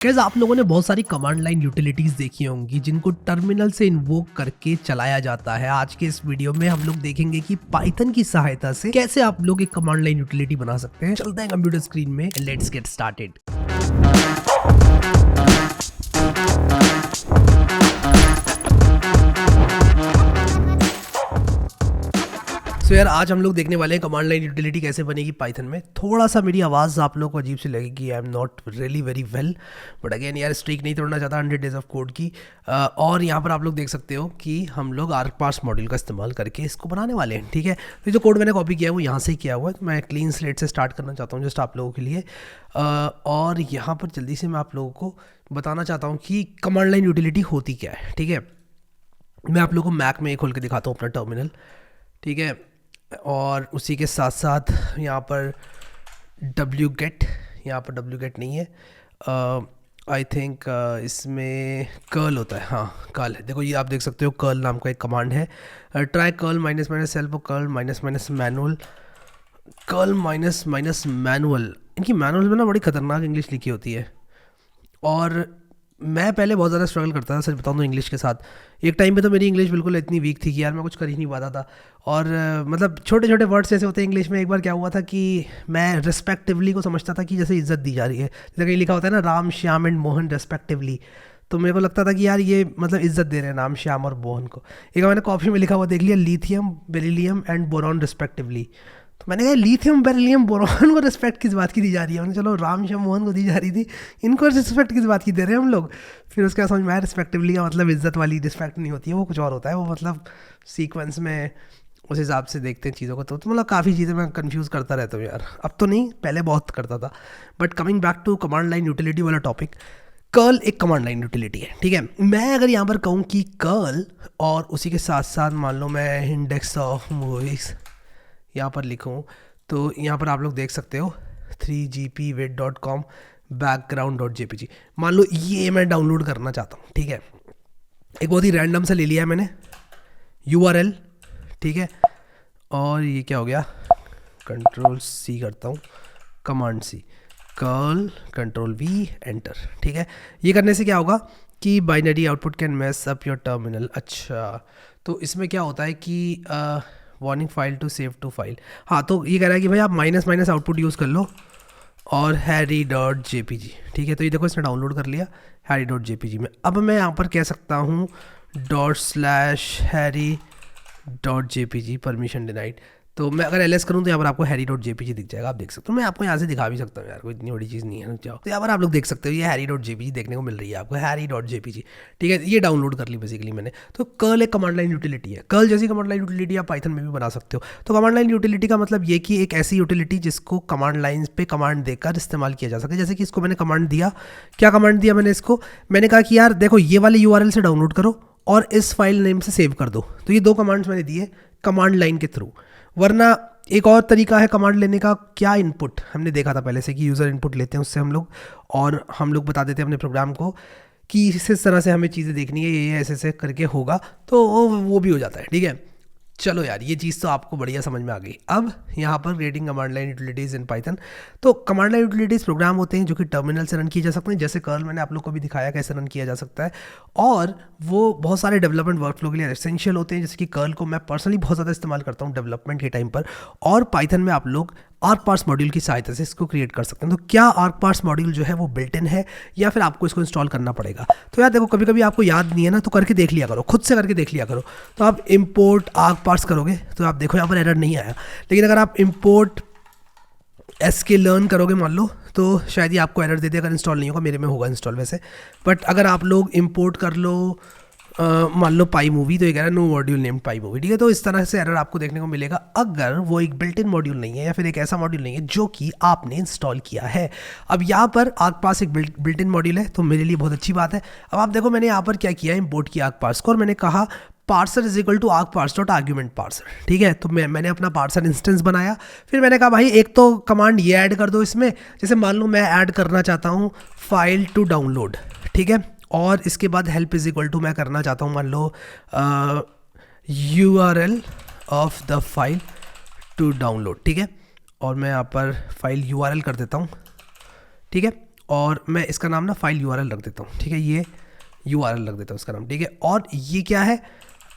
Guys आप लोगों ने बहुत सारी कमांड लाइन यूटिलिटीज देखी होंगी जिनको टर्मिनल से इन्वोक करके चलाया जाता है। आज के इस वीडियो में हम लोग देखेंगे कि पाइथन की सहायता से कैसे आप लोग एक कमांड लाइन यूटिलिटी बना सकते हैं। चलते हैं कंप्यूटर स्क्रीन में, लेट्स गेट स्टार्टेड। तो यार आज हम लोग देखने वाले हैं कमांड लाइन यूटिलिटी कैसे बनेगी पाइथन में। थोड़ा सा मेरी आवाज़ आप लोगों को अजीब सी लगेगी, I am not really very well, but again यार स्ट्रीक नहीं तोड़ना चाहता 100 डेज ऑफ कोड की। और यहाँ पर आप लोग देख सकते हो कि हम लोग आर्क पार्स मॉड्यूल का इस्तेमाल करके इसको बनाने वाले हैं। ठीक है, तो जो कोड मैंने कॉपी किया है वो यहाँ से ही किया हुआ है, तो मैं क्लीन स्लेट से स्टार्ट करना चाहता हूँ जस्ट आप लोगों के लिए। और यहाँ पर जल्दी से मैं आप लोगों को बताना चाहता हूँ कि कमांड लाइन यूटिलिटी होती क्या है। ठीक है, मैं आप लोगों को मैक में खोल के दिखाता हूँ अपना टर्मिनल। ठीक है, और उसी के साथ साथ यहाँ पर wget, यहाँ पर wget नहीं है, आई थिंक इसमें कर्ल होता है। हाँ कर्ल है, देखो ये आप देख सकते हो कर्ल नाम का एक कमांड है। Try curl minus minus self और curl minus minus manual. Curl minus minus manual, इनकी मैनुअल में ना बड़ी खतरनाक इंग्लिश लिखी होती है और मैं पहले बहुत ज़्यादा स्ट्रगल करता था, सच बताऊँ तो इंग्लिश के साथ। एक टाइम पे तो मेरी इंग्लिश बिल्कुल इतनी वीक थी कि यार मैं कुछ कर ही नहीं पाता था। और मतलब छोटे छोटे वर्ड्स ऐसे होते हैं इंग्लिश में। एक बार क्या हुआ था कि मैं रिस्पेक्टिवली को समझता था कि जैसे इज्जत दी जा रही है, जैसे कहीं लिखा होता है ना राम श्याम एंड मोहन रिस्पेक्टिवली, तो मेरे को लगता था कि यार ये मतलब इज्जत दे रहे हैं नाम श्याम और मोहन को। एक बार मैंने कॉपी में लिखा हुआ देख लिया lithium beryllium and boron respectively, तो मैंने कहा लिथियम बेरिलियम बोरॉन को रिस्पेक्ट किस बात की दी जा रही है। मैंने चलो राम श्याम मोहन को दी जा रही थी, इनको रिस्पेक्ट किस बात की दे रहे हैं हम लोग। फिर उसके बाद समझ में आया रिस्पेक्टिवली का मतलब इज्जत वाली रिस्पेक्ट नहीं होती है, वो कुछ और होता है, वो मतलब सीक्वेंस में उस हिसाब से देखते हैं चीज़ों को। तो मतलब काफ़ी चीज़ें मैं कंफ्यूज करता रहता हूँ यार, अब तो नहीं, पहले बहुत करता था। But coming back to command line utility वाला टॉपिक, कर्ल एक कमांड लाइन यूटिलिटी है। ठीक है, मैं अगर यहाँ पर कहूँ कि कर्ल और उसी के साथ साथ मान लो मैं इंडेक्स ऑफ मूवीज़ यहाँ पर लिखूँ, तो यहाँ पर आप लोग देख सकते हो 3gpwid.com background.jpg। मान लो ये मैं डाउनलोड करना चाहता हूँ। ठीक है, एक बहुत ही रैंडम सा ले लिया है मैंने URL। ठीक है, और ये क्या हो गया, Ctrl+C करता हूँ, command C, curl Ctrl+V enter. ठीक है, ये करने से क्या होगा कि binary output can mess up your terminal. अच्छा, तो इसमें क्या होता है कि warning file to save to file. हाँ, तो ये कह रहा है कि भाई आप माइनस माइनस आउटपुट यूज़ कर लो और harry.jpg। ठीक है, तो ये देखो इसने डाउनलोड कर लिया harry.jpg में। अब मैं यहाँ पर कह सकता हूँ ./harry.jpg परमिशन डिनाइड। तो मैं अगर ls करूँ तो यहाँ पर आपको harry.jpg दिख जाएगा, आप देख सकते हो। मैं आपको यहाँ से दिखा भी सकता हूँ यार, कोई इतनी बड़ी चीज़ नहीं है। जाओ, तो यहाँ पर आप लोग देख सकते हो ये harry.jpg देखने को मिल रही है आपको, harry.jpg। ठीक है, ये डाउनलोड कर ली बेसिकली मैंने। तो कर्ल एक कमांड लाइन यूटिलिटी है। कर्ल जैसी कमांड लाइन यूटिलिटी आप पाइथन में भी बना सकते हो। तो कमांड लाइन यूटिलिटी का मतलब ये कि एक ऐसी यूटिलिटी जिसको कमांड लाइन पे कमांड देकर इस्तेमाल किया जा सके। जैसे कि इसको मैंने कमांड दिया, क्या कमांड दिया मैंने इसको, मैंने कहा कि यार देखो ये वाले URL से डाउनलोड करो और इस फाइल नेम से सेव कर दो। तो ये दो कमांड्स मैंने दिए कमांड लाइन के थ्रू। वरना एक और तरीका है कमांड लेने का, क्या इनपुट हमने देखा था पहले से कि यूज़र इनपुट लेते हैं उससे हम लोग, और हम लोग बता देते हैं अपने प्रोग्राम को कि इस तरह से हमें चीज़ें देखनी है, ये ऐसे ऐसे करके होगा, तो वो भी हो जाता है। ठीक है, चलो यार ये चीज़ तो आपको बढ़िया समझ में आ गई। अब यहाँ पर creating command line utilities in Python. तो कमांड लाइन यूटिलिटीज़ प्रोग्राम होते हैं जो कि टर्मिनल से रन किए जा सकते हैं, जैसे कर्ल मैंने आप लोग को भी दिखाया कैसे रन किया जा सकता है, और वो बहुत सारे डेवलपमेंट वर्कफ्लो के लिए एसेंशियल होते हैं। जैसे कि कर्ल को मैं पर्सनली बहुत ज़्यादा इस्तेमाल करता हूँ डेवलपमेंट के टाइम पर, और पाइथन में आप लोग आर्क पार्स मॉड्यूल की सहायता से इसको क्रिएट कर सकते हैं। तो क्या आर्क पार्स मॉड्यूल जो है वो बिल्ट इन है या फिर आपको इसको इंस्टॉल करना पड़ेगा? तो यार देखो कभी कभी आपको याद नहीं है ना, तो करके देख लिया करो, खुद से करके देख लिया करो। तो आप इंपोर्ट आर्क पार्स करोगे तो आप देखो यहाँ पर एरर नहीं आया, लेकिन अगर आप इंपोर्ट sklearn करोगे मान लो, तो शायद ये आपको एरर दे दे अगर इंस्टॉल नहीं होगा। मेरे में होगा इंस्टॉल वैसे, बट अगर आप लोग इंपोर्ट कर लो मान लो पाई मूवी, तो ये कह रहा है नो मॉड्यूल नेम पाई मूवी। ठीक है, तो इस तरह से एरर आपको देखने को मिलेगा अगर वो एक बिल्ट इन मॉड्यूल नहीं है या फिर एक ऐसा मॉड्यूल नहीं है जो कि आपने इंस्टॉल किया है। अब यहाँ पर आर्क पार्स एक बिल्ट इन मॉड्यूल है, तो मेरे लिए बहुत अच्छी बात है। अब आप देखो मैंने यहाँ पर क्या किया, इंपोर्ट किया आर्क पार्स को, और मैंने कहा parser is equal to argparse dot argument parser. ठीक है, तो मैंने अपना पार्सर इंस्टेंस बनाया। फिर मैंने कहा भाई एक तो कमांड ये ऐड कर दो इसमें, जैसे मान लो मैं ऐड करना चाहता हूँ फाइल टू डाउनलोड। ठीक है, और इसके बाद हेल्प इज इक्वल टू मैं करना चाहता हूँ मान लो URL of the file to download. ठीक है, और मैं यहाँ पर फाइल URL कर देता हूँ। ठीक है, और मैं इसका नाम ना फाइल URL रख देता हूँ, ठीक है, ये URL रख देता हूँ इसका नाम, ठीक है। और ये क्या है,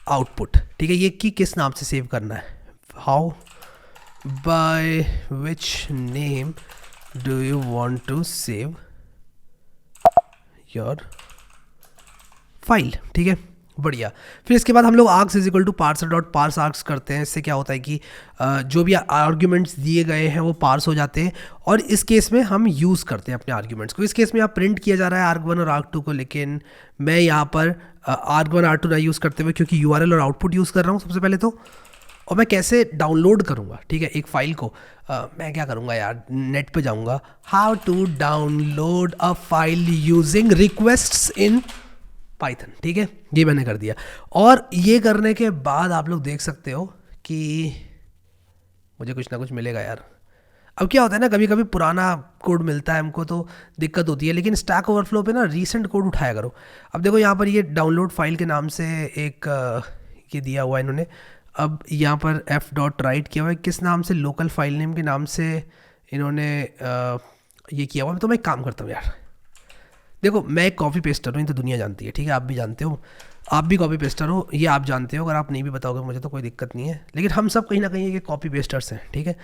आउटपुट, ठीक है, ये कि किस नाम से सेव करना है, how by which name do you want to save your file, ठीक है, बढ़िया। फिर इसके बाद हम लोग args is equal to parser dot parse args करते हैं। इससे क्या होता है कि जो भी आर्ग्यूमेंट्स दिए गए हैं वो पार्स हो जाते हैं, और इस केस में हम यूज़ करते हैं अपने आर्ग्यूमेंट्स को। इस केस में यहाँ प्रिंट किया जा रहा है arg1 और arg2 को, लेकिन मैं यहाँ पर arg1 arg2 ना यूज़ करते हुए क्योंकि URL और आउटपुट यूज़ कर रहा हूँ सबसे पहले तो। और मैं कैसे डाउनलोड करूँगा, ठीक है, एक फ़ाइल को, मैं क्या करूँगा यार, नेट पे जाऊँगा, how to download a file using requests in Python, ठीक है, ये मैंने कर दिया। और ये करने के बाद आप लोग देख सकते हो कि मुझे कुछ ना कुछ मिलेगा यार। अब क्या होता है ना, कभी कभी पुराना कोड मिलता है हमको तो दिक्कत होती है, लेकिन स्टैक ओवरफ्लो पे ना रीसेंट कोड उठाया करो। अब देखो यहाँ पर ये डाउनलोड फाइल के नाम से एक ये दिया हुआ है इन्होंने। अब यहाँ पर f.write किया हुआ है, किस नाम से, लोकल फाइल नेम के नाम से इन्होंने ये किया हुआ है। तो मैं एक काम करता हूँ यार, देखो मैं एक कॉपी पेस्टर हूँ, ये तो दुनिया जानती है, ठीक है, आप भी जानते हो, आप भी कॉपी पेस्टर हो, ये आप जानते हो, अगर आप नहीं भी बताओगे मुझे तो कोई दिक्कत नहीं है, लेकिन हम सब कहीं ना कहीं एक कॉपी पेस्टर्स हैं, ठीक है,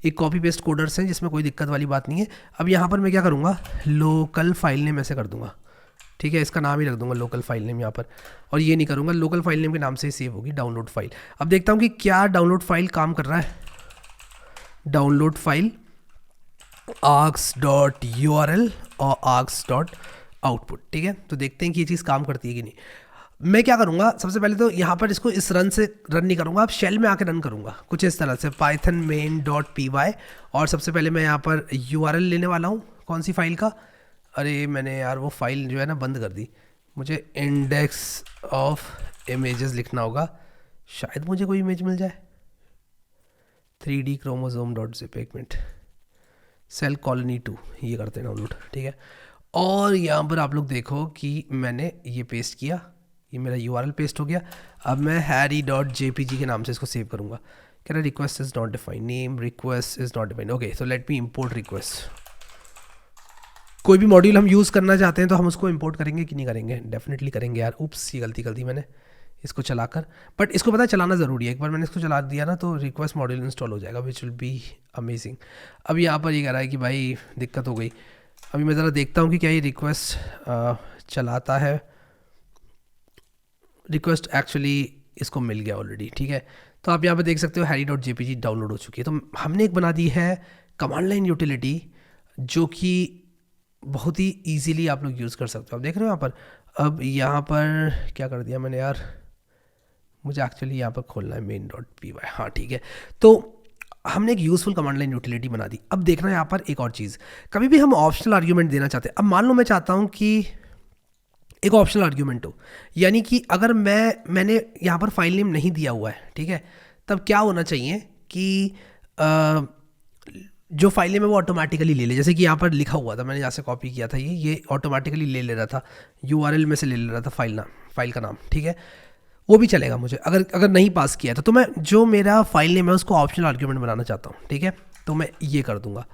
एक कॉपी पेस्ट कोडर्स हैं, जिसमें कोई दिक्कत वाली बात नहीं है। अब यहाँ पर मैं क्या करूँगा, लोकल फाइल नेम ऐसे कर दूँगा, ठीक है, इसका नाम ही रख दूँगा लोकल फाइल नेम यहाँ पर, और ये नहीं करूँगा, लोकल फाइल नेम के नाम से ही सेव होगी डाउनलोड फाइल। अब देखता हूँ कि क्या डाउनलोड फाइल काम कर रहा है, डाउनलोड फाइल args.url और args.output, ठीक है। तो देखते हैं कि ये चीज़ काम करती है कि नहीं। मैं क्या करूँगा, सबसे पहले तो यहाँ पर इसको इस रन से रन नहीं करूँगा, अब शेल में आके रन करूँगा कुछ इस तरह से, python main.py, और सबसे पहले मैं यहाँ पर URL लेने वाला हूँ, कौन सी फाइल का, अरे मैंने यार वो फाइल जो है ना बंद कर दी, मुझे इंडेक्स ऑफ इमेजेस लिखना होगा, शायद मुझे कोई इमेज मिल जाए, 3D chromosome.zip, एक मिनट, सेल कॉलोनी 2, ये करते हैं डाउनलोड, ठीक है। और यहाँ पर आप लोग देखो कि मैंने ये पेस्ट किया, ये मेरा URL पेस्ट हो गया। अब मैं harry.jpg के नाम से इसको सेव करूँगा। कह रहा request is not defined, name request is not defined, okay, so let me import request. कोई भी मॉड्यूल हम यूज़ करना चाहते हैं तो हम उसको इंपोर्ट करेंगे कि नहीं करेंगे, डेफिनेटली करेंगे यार। उप्स, ये गलती कर दी मैंने इसको चलाकर, बट इसको पता है चलाना ज़रूरी है, एक बार मैंने इसको चला दिया ना तो रिक्वेस्ट मॉड्यूल इंस्टॉल हो जाएगा, विच विल बी अमेजिंग। अब यहाँ पर ये कह रहा है कि भाई दिक्कत हो गई, अभी मैं ज़रा देखता हूँ कि क्या ये रिक्वेस्ट चलाता है। रिक्वेस्ट एक्चुअली इसको मिल गया ऑलरेडी, ठीक है। तो आप यहाँ पे देख सकते हो harry.jpg डाउनलोड हो चुकी है। तो हमने एक बना दी है कमांड लाइन यूटिलिटी, जो कि बहुत ही ईजीली आप लोग यूज़ कर सकते हो। आप देख रहे हो यहाँ पर, अब यहाँ पर क्या कर दिया मैंने यार, मुझे एक्चुअली यहाँ पर खोलना है main.py, हाँ ठीक है। तो हमने एक यूज़फुल कमांड लाइन यूटिलिटी बना दी। अब देखना है यहाँ पर एक और चीज़, कभी भी हम ऑप्शनल आर्ग्यूमेंट देना चाहते हैं। अब मान लो मैं चाहता हूँ कि एक ऑप्शनल आर्ग्यूमेंट हो, यानी कि अगर मैंने यहाँ पर फाइल नेम नहीं दिया हुआ है, ठीक है, तब क्या होना चाहिए कि जो फाइल नेम है वो ऑटोमेटिकली ले ले। जैसे कि यहाँ पर लिखा हुआ था, मैंने यहाँ से कॉपी किया था, ये ऑटोमेटिकली ले ले रहा था, URL में से ले ले रहा था फाइल का नाम, ठीक है, वो भी चलेगा मुझे अगर नहीं पास किया तो मैं जो मेरा फाइल नेम है उसको ऑप्शनल आर्ग्यूमेंट बनाना चाहता हूँ, ठीक है, तो मैं ये कर दूंगा।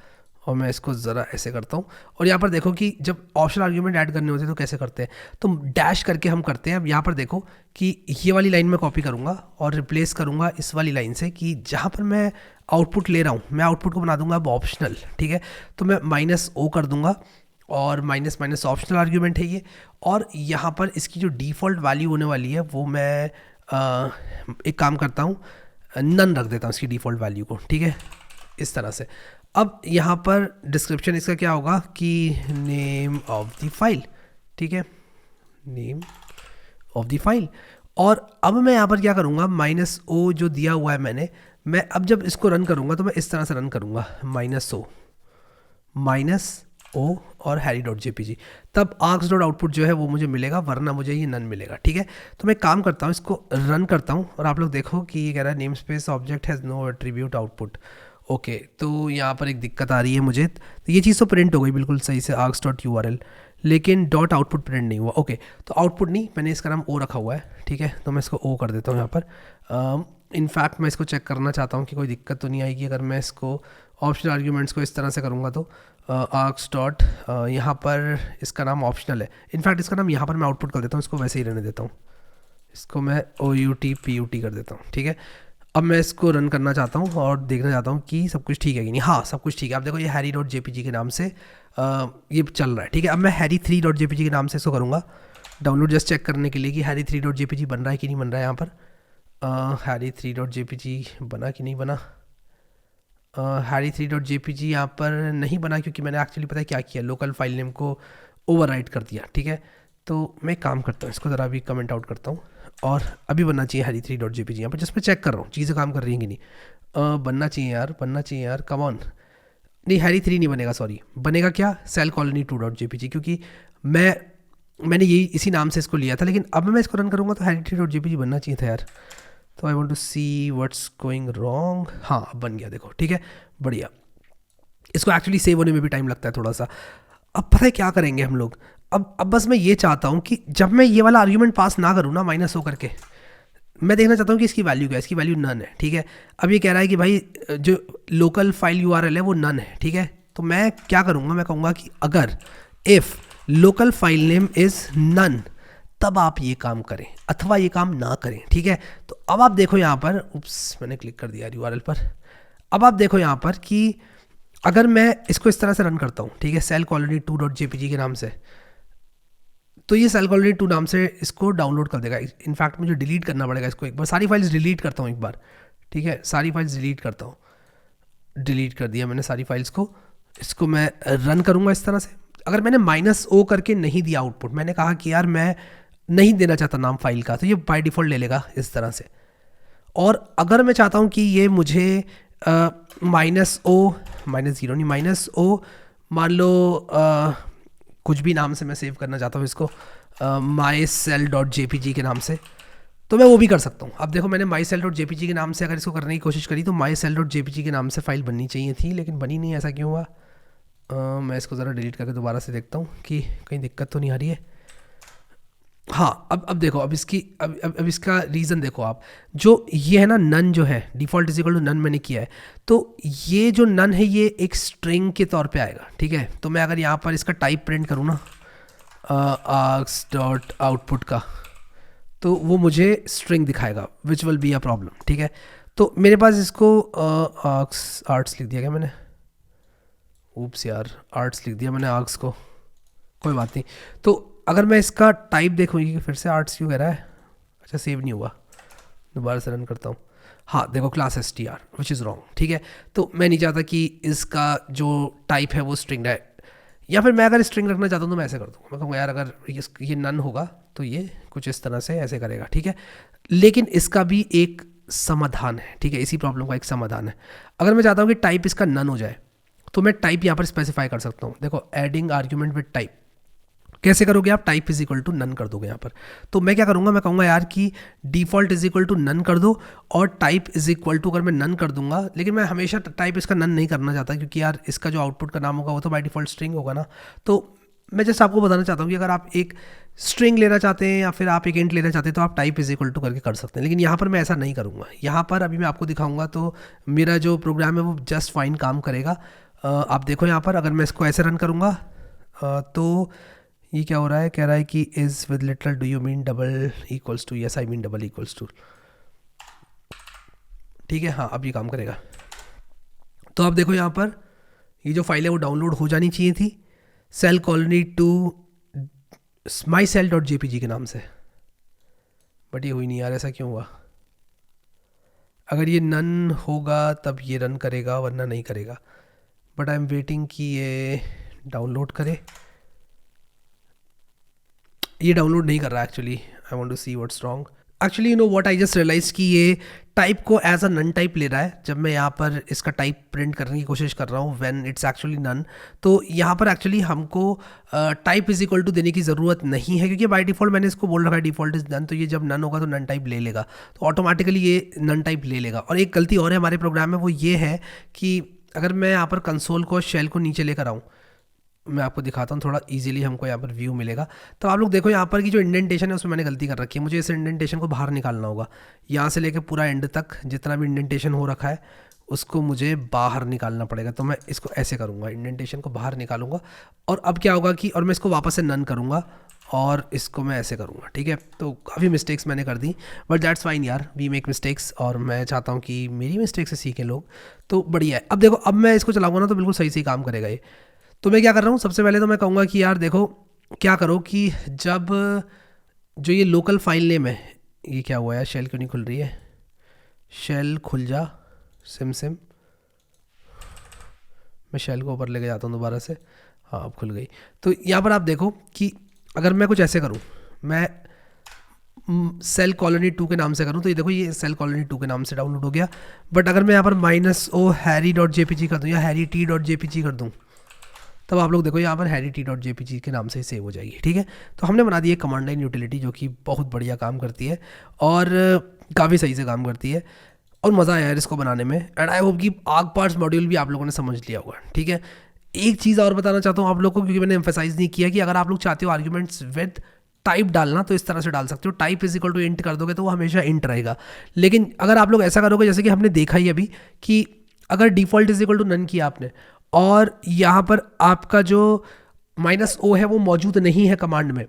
और मैं इसको ज़रा ऐसे करता हूँ, और यहाँ पर देखो कि जब ऑप्शनल आर्ग्यूमेंट ऐड करने होते हैं तो कैसे करते हैं, तो डैश करके हम करते हैं। अब यहाँ पर देखो कि ये वाली लाइन में कॉपी करूँगा और रिप्लेस करूँगा इस वाली लाइन से, कि जहाँ पर मैं आउटपुट ले रहा हूँ मैं आउटपुट को बना दूंगा अब ऑप्शनल, ठीक है। तो मैं -o कर दूंगा, और माइनस ऑप्शनल आर्ग्यूमेंट है ये, और यहाँ पर इसकी जो डिफ़ॉल्ट वैल्यू होने वाली है वो मैं एक काम करता हूँ, नन रख देता हूँ इसकी डिफ़ॉल्ट वैल्यू को, ठीक है, इस तरह से। अब यहाँ पर डिस्क्रिप्शन इसका क्या होगा कि नेम ऑफ द फाइल, ठीक है, नेम ऑफ द फाइल। और अब मैं यहाँ पर क्या करूँगा, -o जो दिया हुआ है मैं अब जब इसको रन करूँगा तो मैं इस तरह से रन करूँगा, -o और harry.jpg, तब args.output जो है वो मुझे मिलेगा, वरना मुझे ये नन मिलेगा, ठीक है। तो मैं काम करता हूँ, इसको रन करता हूँ, और आप लोग देखो कि ये कह रहा है namespace object has no attribute output, okay. तो यहाँ पर एक दिक्कत आ रही है मुझे, तो ये चीज़ तो प्रिंट हो गई बिल्कुल सही से args.url, लेकिन .output प्रिंट नहीं हुआ, ओके। तो आउटपुट नहीं, मैंने इसका नाम o रखा हुआ है, ठीक है, तो मैं इसको o कर देता हूँ यहाँ पर। इनफैक्ट मैं इसको चेक करना चाहता हूँ कि कोई दिक्कत तो नहीं आएगी अगर मैं इसको ऑप्शनल आर्ग्यूमेंट्स को इस तरह से करूँगा। तो आर्क्स डॉट यहाँ पर इसका नाम ऑप्शनल है, इनफैक्ट इसका नाम यहाँ पर मैं आउटपुट कर देता हूँ, इसको वैसे ही रहने देता हूँ, इसको मैं OUT PUT कर देता हूँ, ठीक है। अब मैं इसको रन करना चाहता हूँ और देखना चाहता हूँ कि सब कुछ ठीक है कि नहीं। हाँ, सब कुछ ठीक है। आप देखो ये harry.jpg के नाम से ये चल रहा है, ठीक है। अब मैं harry3.jpg के नाम से इसको करूँगा डाउनलोड, जस्ट चेक करने के लिए कि harry3.jpg बन रहा है कि नहीं बन रहा है। यहाँ पर harry3.jpg बना कि नहीं बना। harry3.jpg यहाँ पर नहीं बना क्योंकि मैंने एक्चुअली पता है क्या किया, लोकल फाइल नेम को ओवरराइट कर दिया, ठीक है। तो मैं एक काम करता हूँ, इसको ज़रा अभी कमेंट आउट करता हूँ और अभी बनना चाहिए harry3.jpg। यहाँ पर जस्ट मैं चेक कर रहा हूँ चीज़ें काम कर रही हैं कि नहीं। बनना चाहिए यार, बनना चाहिए यार, कम ऑन। नहीं, harry3 नहीं बनेगा, सॉरी, बनेगा क्या cellcolony2.jpg, क्योंकि मैंने यही इसी नाम से इसको लिया था, लेकिन अब मैं इसको रन करूँगा तो harry3.jpg बनना चाहिए था यार। तो I want to see what's going wrong. हाँ, अब बन गया, देखो, ठीक है, बढ़िया। इसको एक्चुअली सेव होने में भी टाइम लगता है थोड़ा सा। अब पता है क्या करेंगे हम लोग, अब बस मैं ये चाहता हूँ कि जब मैं ये वाला आर्ग्यूमेंट पास ना करूँ ना -O करके, मैं देखना चाहता हूँ कि इसकी वैल्यू क्या है। इसकी वैल्यू नन है, ठीक है। अब ये कह रहा है कि भाई जो लोकल फाइल URL है वो नन है, ठीक है। तो मैं क्या करूँगा, मैं कहूँगा कि अगर if local file name is none तब आप ये काम करें अथवा ये काम ना करें, ठीक है। तो अब आप देखो यहाँ पर, उप्स मैंने क्लिक कर दिया URL पर। अब आप देखो यहाँ पर कि अगर मैं इसको इस तरह से रन करता हूँ, ठीक है, cellcolony2.jpg के नाम से, तो ये cellcolony2 नाम से इसको डाउनलोड कर देगा। इनफैक्ट मुझे डिलीट करना पड़ेगा इसको एक बार, सारी फाइल्स डिलीट करता हूँ एक बार, ठीक है, सारी फाइल्स डिलीट करता हूँ। डिलीट कर दिया मैंने सारी फाइल्स को। इसको मैं रन करूँगा इस तरह से। अगर मैंने -O करके नहीं दिया आउटपुट, मैंने कहा कि यार मैं नहीं देना चाहता नाम फाइल का, तो ये बाय डिफ़ॉल्ट ले लेगा इस तरह से। और अगर मैं चाहता हूँ कि ये मुझे -O -0 मान लो कुछ भी नाम से मैं सेव करना चाहता हूँ इसको, mycell.jpg के नाम से, तो मैं वो भी कर सकता हूँ। अब देखो मैंने mycell.jpg के नाम से अगर इसको करने की कोशिश करी तो mycell.jpg के नाम से फाइल बननी चाहिए थी, लेकिन बनी नहीं। ऐसा क्यों हुआ? मैं इसको ज़रा डिलीट करके दोबारा से देखता हूँ कि कहीं दिक्कत तो नहीं आ रही है। हाँ, अब देखो, अब इसकी अब इसका रीज़न देखो आप, जो ये है ना नन जो है, default is equal to none मैंने किया है, तो ये जो नन है ये एक स्ट्रिंग के तौर पे आएगा, ठीक है। तो मैं अगर यहाँ पर इसका टाइप प्रिंट करूँ ना आर्क्स डॉट आउटपुट का, तो वो मुझे स्ट्रिंग दिखाएगा, which will be a problem, ठीक है। तो मेरे पास इसको आर्ट्स लिख दिया क्या मैंने? ऊप्स यार, आर्ट्स लिख दिया मैंने आर्क्स को, कोई बात नहीं। तो अगर मैं इसका टाइप देखूँगी कि फिर से आर्ट्स क्यों कह रहा है, अच्छा सेव नहीं हुआ, दोबारा से रन करता हूँ। हाँ देखो, class str which is wrong, ठीक है। तो मैं नहीं चाहता कि इसका जो टाइप है वो स्ट्रिंग है, या फिर मैं अगर स्ट्रिंग रखना चाहता हूँ तो मैं ऐसे कर दूँगा, मैं कहूँगा यार अगर ये नन होगा तो ये कुछ इस तरह से ऐसे करेगा, ठीक है। लेकिन इसका भी एक समाधान है, ठीक है, इसी प्रॉब्लम का एक समाधान है। अगर मैं चाहता हूँ कि टाइप इसका नन हो जाए तो मैं टाइप यहाँ पर स्पेसिफाई कर सकता हूँ। देखो, एडिंग आर्ग्यूमेंट विद टाइप कैसे करोगे आप? Type is equal to none कर दोगे यहाँ पर। तो मैं क्या करूँगा, मैं कहूँगा यार कि default is equal to none कर दो, और टाइप इज इक्वल टू, अगर मैं नन कर दूंगा, लेकिन मैं हमेशा टाइप इसका नन नहीं करना चाहता, क्योंकि यार इसका जो आउटपुट का नाम होगा वो तो बाय डिफ़ॉल्ट स्ट्रिंग होगा ना। तो मैं जस्ट आपको बताना चाहता हूँ कि अगर आप एक स्ट्रिंग लेना चाहते हैं या फिर आप एक इंट लेना चाहते हैं तो आप टाइप इज इक्वल टू करके कर सकते हैं, लेकिन यहाँ पर मैं ऐसा नहीं करूँगा। यहाँ पर अभी मैं आपको दिखाऊँगा तो मेरा जो प्रोग्राम है वो जस्ट फाइन काम करेगा। आप देखो यहाँ पर, अगर मैं इसको ऐसे रन करूँगा तो ये क्या हो रहा है, कह रहा है कि is with literal do you mean double equals to? Yes I mean double equals to, ठीक है। हाँ, अब ये काम करेगा। तो आप देखो यहाँ पर ये जो फाइल है वो डाउनलोड हो जानी चाहिए थी cellcolony2 mycell.jpg के नाम से, बट ये हुई नहीं यार, ऐसा क्यों हुआ? अगर ये नन होगा तब ये रन करेगा, वरना नहीं करेगा। बट आई एम वेटिंग कि ये डाउनलोड करे। ये डाउनलोड नहीं कर रहा actually. I want to see what's wrong. Actually you know what, I just realize कि ये टाइप को एज अ नन टाइप ले रहा है जब मैं यहाँ पर इसका टाइप प्रिंट करने की कोशिश कर रहा हूँ व्हेन इट्स एक्चुअली नन। तो यहाँ पर एक्चुअली हमको टाइप इज इक्वल टू देने की ज़रूरत नहीं है, क्योंकि बाय डिफ़ॉल्ट मैंने इसको बोल रखा है डिफ़ॉल्ट इज नन, तो ये जब नन होगा तो नन टाइप ले लेगा, तो ऑटोमेटिकली ये नन टाइप ले लेगा। और एक गलती और है हमारे प्रोग्राम में, वो ये है कि अगर मैं यहाँ पर कंसोल को, शेल को नीचे लेकर आऊँ, मैं आपको दिखाता हूँ, थोड़ा इजीली हमको यहाँ पर व्यू मिलेगा। तो आप लोग देखो यहाँ पर की जो इंडेंटेशन है उसमें मैंने गलती कर रखी है, मुझे इस इंडेंटेशन को बाहर निकालना होगा। यहाँ से लेकर पूरा एंड तक जितना भी इंडेंटेशन हो रखा है उसको मुझे बाहर निकालना पड़ेगा। तो मैं इसको ऐसे करूँगा, इंडेंटेशन को बाहर निकालूंगा और अब क्या होगा कि और मैं इसको वापस से नन करूँगा और इसको मैं ऐसे करूँगा, ठीक है। तो काफ़ी मिस्टेक्स मैंने कर दी, बट दैट्स फाइन यार, वी मेक मिस्टेक्स और मैं चाहता हूँ कि मेरी मिस्टेक से सीखें लोग, तो बढ़िया है। अब देखो, अब मैं इसको चलाऊँगा ना तो बिल्कुल सही काम करेगा ये। तो मैं क्या कर रहा हूँ, सबसे पहले तो मैं कहूँगा कि यार देखो क्या करो कि जब जो ये लोकल फाइल नेम है, ये क्या हुआ यार, शेल क्यों नहीं खुल रही है, शेल खुल जा सिम। मैं शेल को ऊपर लेके जाता हूँ दोबारा से, हाँ अब खुल गई। तो यहाँ पर आप देखो कि अगर मैं कुछ ऐसे करूँ, मैं सेल कॉलोनी 2 के नाम से करूँ तो ये देखो ये सेल कॉलोनी 2 के नाम से डाउनलोड हो गया। बट अगर मैं यहाँ पर -o harry.jpg कर दूँ या harryt.jpg कर दूँ, तब आप लोग देखो यहाँ पर harryt.jpg के नाम से सेव हो जाएगी, ठीक है। तो हमने बना दी है कमांड लाइन यूटिलिटी जो कि बहुत बढ़िया काम करती है और काफ़ी सही से काम करती है और मज़ा आया यार इसको बनाने में। एंड आई होप कि आर्क पार्ट्स मॉड्यूल भी आप लोगों ने समझ लिया होगा, ठीक है। एक चीज़ और बताना चाहता हूँ आप लोग को, क्योंकि मैंने एम्फेसाइज नहीं किया कि अगर आप लोग चाहते हो आर्ग्यूमेंट्स विद टाइप डालना तो इस तरह से डाल सकते हो, टाइप = इंट कर दोगे तो वो हमेशा इंट रहेगा। लेकिन अगर आप लोग ऐसा करोगे जैसे कि हमने देखा ही अभी कि अगर डिफ़ॉल्ट = नन किया आपने और यहाँ पर आपका जो -o है वो मौजूद नहीं है कमांड में,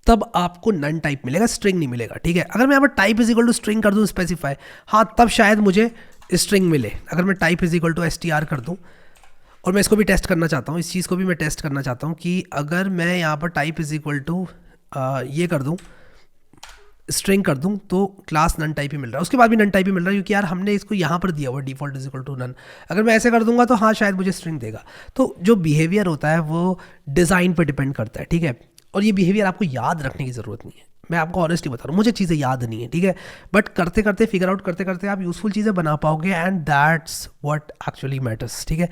तब आपको नन टाइप मिलेगा, स्ट्रिंग नहीं मिलेगा, ठीक है। अगर मैं यहाँ पर टाइप = स्ट्रिंग कर दूँ स्पेसिफाई, हाँ तब शायद मुझे स्ट्रिंग मिले। अगर मैं टाइप = str कर दूँ, और मैं इसको भी टेस्ट करना चाहता हूँ, इस चीज़ को भी मैं टेस्ट करना चाहता हूँ कि अगर मैं यहाँ पर टाइप = ये कर दूँ, स्ट्रिंग कर दूँ, तो क्लास नन टाइप ही मिल रहा है, उसके बाद भी नन टाइप ही मिल रहा है क्योंकि यार हमने इसको यहाँ पर दिया हुआ डिफ़ॉल्ट = नन। अगर मैं ऐसे कर दूंगा तो हाँ शायद मुझे स्ट्रिंग देगा। तो जो बिहेवियर होता है वो डिज़ाइन पर डिपेंड करता है, ठीक है। और ये बिहेवियर आपको याद रखने की ज़रूरत नहीं है, मैं आपको ऑनेस्टली बता रहा हूँ, मुझे चीज़ें याद नहीं है, ठीक है। बट करते करते फिगर आउट करते करते आप यूज़फुल चीज़ें बना पाओगे and that's what actually matters, ठीक है।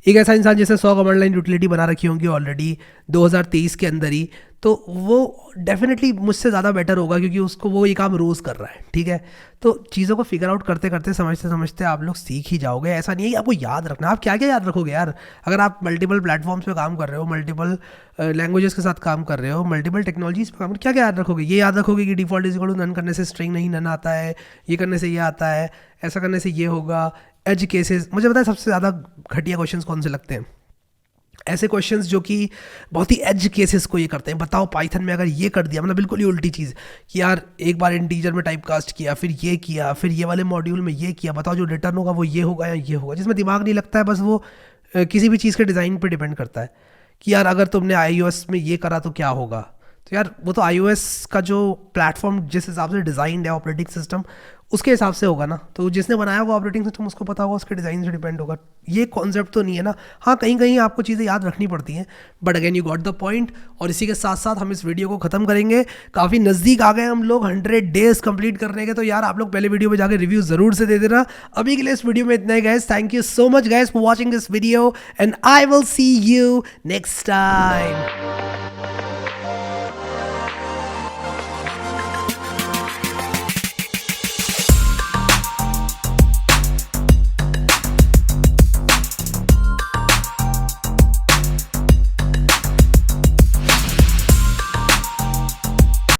एक ऐसा इंसान जिसने 100 कमांड लाइन यूटिलिटी बना रखी होंगी ऑलरेडी 2023 के अंदर ही, तो वो डेफिनेटली मुझसे ज़्यादा बेटर होगा क्योंकि उसको वो ये काम रोज़ कर रहा है, ठीक है। तो चीज़ों को फिगर आउट करते करते समझते समझते आप लोग सीख ही जाओगे। ऐसा नहीं है कि आपको याद रखना, आप क्या क्या याद रखोगे यार। अगर आप मल्टीपल प्लेटफॉर्म्स पे काम कर रहे हो, मल्टीपल लैंग्वेजेस के साथ काम कर रहे हो, मल्टीपल टेक्नोलॉजीज पे काम क्या क्या याद रखोगे। ये याद रखोगे कि डिफ़ॉल्ट = नन करने से स्ट्रिंग नहीं नन आता है, ये करने से ये आता है, ऐसा करने से ये होगा। एज केसेस, मुझे पता है सबसे ज़्यादा घटिया क्वेश्चंस कौन से लगते हैं, ऐसे क्वेश्चंस जो कि बहुत ही एज केसेस को ये करते हैं। बताओ पाइथन में अगर ये कर दिया, मतलब बिल्कुल ही उल्टी चीज़ कि यार एक बार इंटीजर में टाइप कास्ट किया, फिर ये किया, फिर ये वाले मॉड्यूल में ये किया, बताओ जो रिटर्न होगा वो ये होगा या ये होगा, जिसमें दिमाग नहीं लगता है। बस वो किसी भी चीज़ के डिज़ाइन पर डिपेंड करता है कि यार अगर तुमने iOS में ये करा तो क्या होगा। तो यार वो तो iOS का जो प्लेटफॉर्म जिस हिसाब से डिज़ाइंड है ऑपरेटिंग सिस्टम, उसके हिसाब से होगा ना। तो जिसने बनाया होगा ऑपरेटिंग सिस्टम उसको पता होगा, उसके डिज़ाइन से डिपेंड होगा। ये कॉन्सेप्ट तो नहीं है ना। हाँ कहीं कहीं आपको चीज़ें याद रखनी पड़ती हैं, but again you got the point. और इसी के साथ साथ हम इस वीडियो को ख़त्म करेंगे, काफ़ी नज़दीक आ गए हम लोग 100 डेज़ कंप्लीट करने के। तो यार आप लोग पहले वीडियो में जाकर रिव्यू ज़रूर से दे देना। अभी के लिए इस वीडियो में इतना ही guys, thank you so much guys for watching this video and I will see you next time.